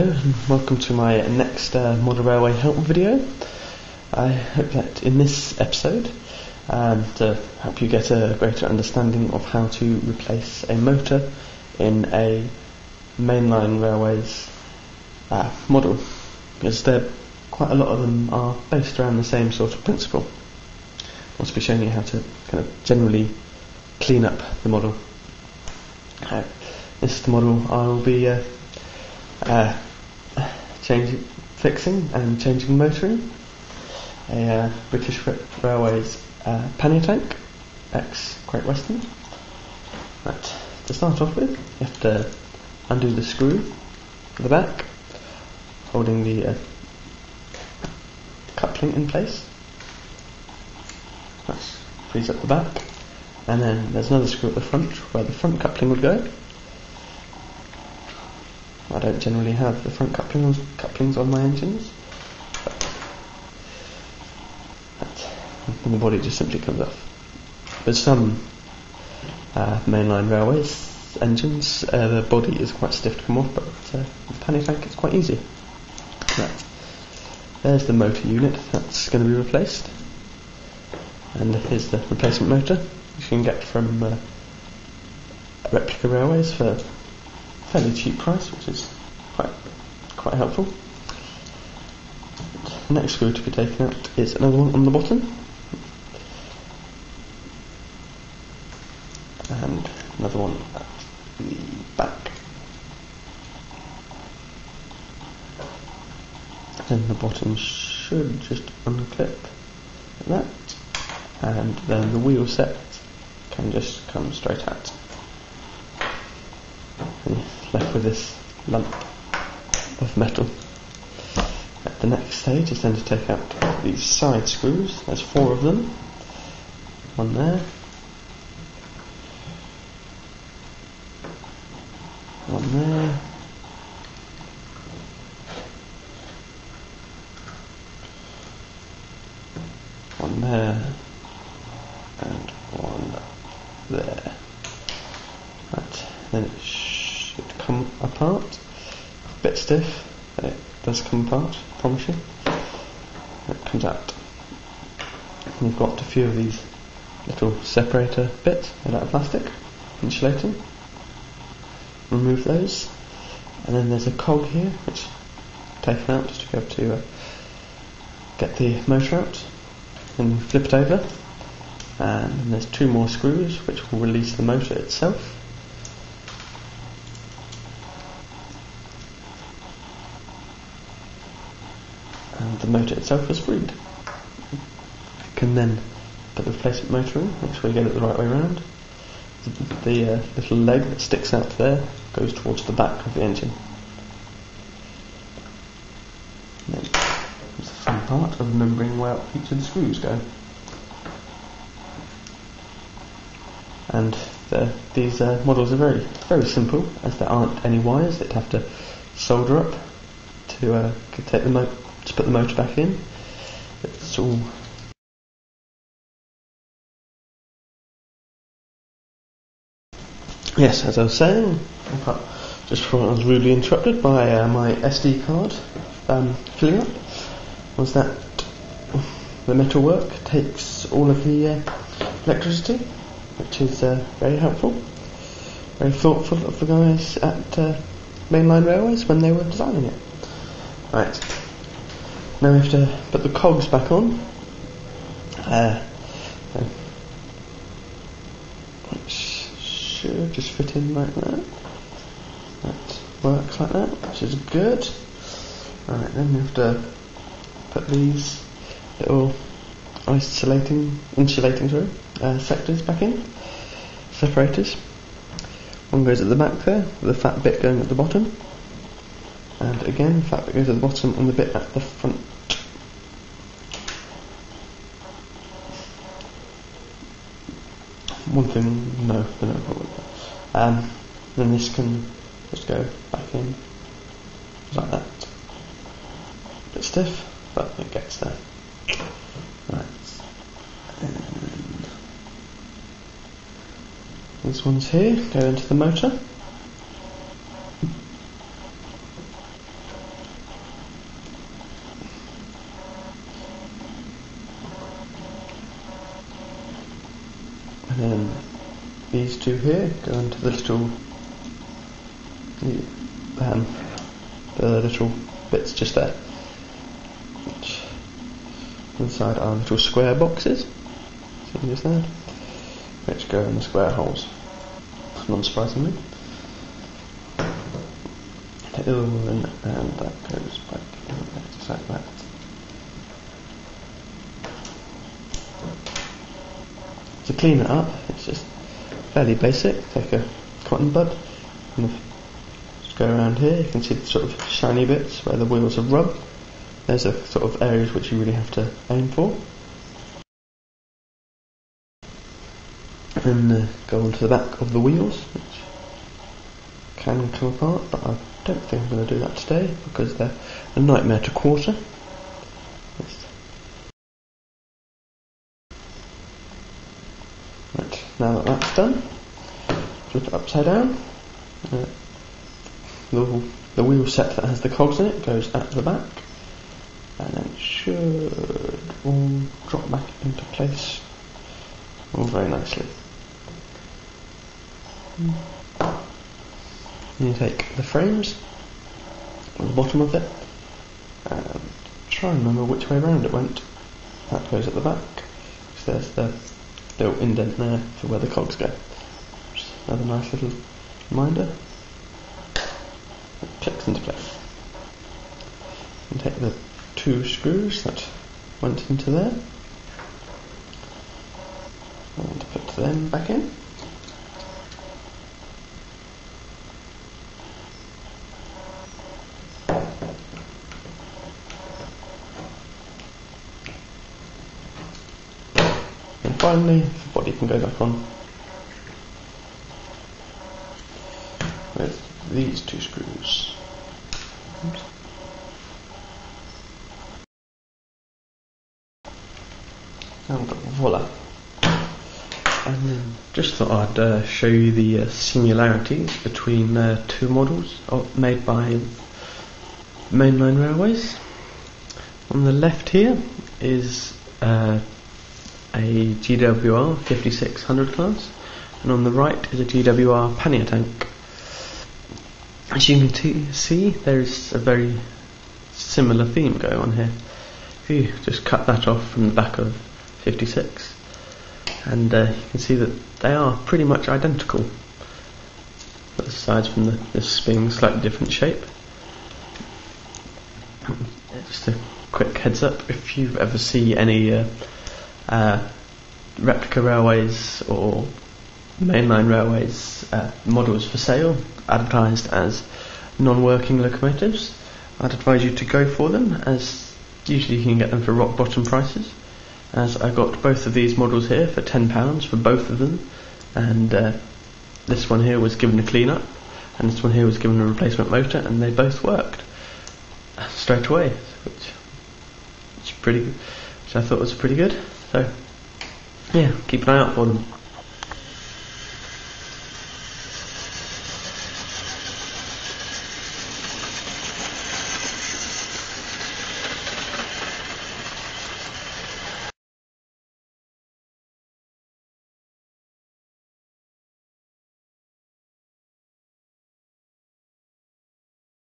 Hello and welcome to my next model railway help video. I hope that in this episode, to help you get a greater understanding of how to replace a motor in a mainline railway's model, because quite a lot of them are based around the same sort of principle. I'll also be showing you how to kind of generally clean up the model. This is the model I will be fixing and changing motoring. A British Railways pannier tank, ex Great Western. Right, to start off with, you have to undo the screw at the back, holding the coupling in place. That frees up the back, and then there's another screw at the front where the front coupling would go. I don't generally have the front couplings on my engines, and the body just simply comes off. With some mainline railways engines, the body is quite stiff to come off, but with the pannier tank it's quite easy. Right. There's the motor unit that's going to be replaced, and here's the replacement motor, which you can get from replica railways for fairly cheap price, which is quite helpful. The next screw to be taken out is another one on the bottom, and another one at the back. Then the bottom should just unclip like that, and then the wheel set can just come straight out. And you're left with this lump of metal. The next stage is then to take out these side screws. There's 4 of them. One there, one there, one there, and one there. Right, then it should come apart. A bit stiff, but it does come apart, I promise you. It comes out. And you've got a few of these little separator bits made out of plastic, insulating. Remove those, and then there's a cog here which taken out just to be able to get the motor out, and flip it over, and then there's 2 more screws which will release the motor itself. And the motor itself is freed. You can then put the replacement motor in, make sure you get it the right way around. The little leg that sticks out there goes towards the back of the engine. And then there's the fun part of remembering where each of the screws go. And these models are very simple, as there aren't any wires that have to solder up to put the motor back in. It's all yes, as I was saying, just before I was rudely interrupted by my SD card filling up, was that the metalwork takes all of the electricity, which is very helpful, very thoughtful of the guys at Mainline Railways when they were designing it. Right, now we have to put the cogs back on, which should just fit in like that. That works like that, which is good. Right, then we have to put these little insulating sectors back in, separators. One goes at the back there, with the fat bit going at the bottom, and again, the fat bit goes at the bottom and the bit at the front. One thing, no, probably. Then this can just go back in like that. A bit stiff, but it gets there. Right. And these ones here go into the motor. And then these two here go into the little bits just there, which inside are little square boxes, see just there, which go in the square holes, non-surprisingly. And that goes back in there just like that. To clean it up, it's just fairly basic. Take a cotton bud and just go around here. You can see the sort of shiny bits where the wheels have rubbed. There's the sort of areas which you really have to aim for. And go onto the back of the wheels, which can come apart, but I don't think I'm going to do that today because they're a nightmare to quarter. Right, now that that's done, flip it upside down. The wheel set that has the cogs in it goes at the back, and then it should all drop back into place all very nicely. You take the frames on the bottom of it and try and remember which way round it went. That goes at the back, so there's the little indent there for where the cogs go. Just another nice little reminder. It clicks into place. And take the two screws that went into there and put them back in. And finally, the body can go back on with these two screws. Oops. And voila. And just thought I'd show you the similarities between two models made by Mainline Railways. On the left here is a GWR 5600 class, and on the right is a GWR pannier tank. As you can see, there's a very similar theme going on here. If you just cut that off from the back of 56, and you can see that they are pretty much identical, aside from this being slightly different shape. Just a quick heads up, if you ever see any replica railways or mainline railways models for sale advertised as non-working locomotives, I'd advise you to go for them, as usually you can get them for rock bottom prices. As I got both of these models here for £10 for both of them, and this one here was given a clean up and this one here was given a replacement motor, and they both worked straight away, which I thought was pretty good. So yeah, keep an eye out for them.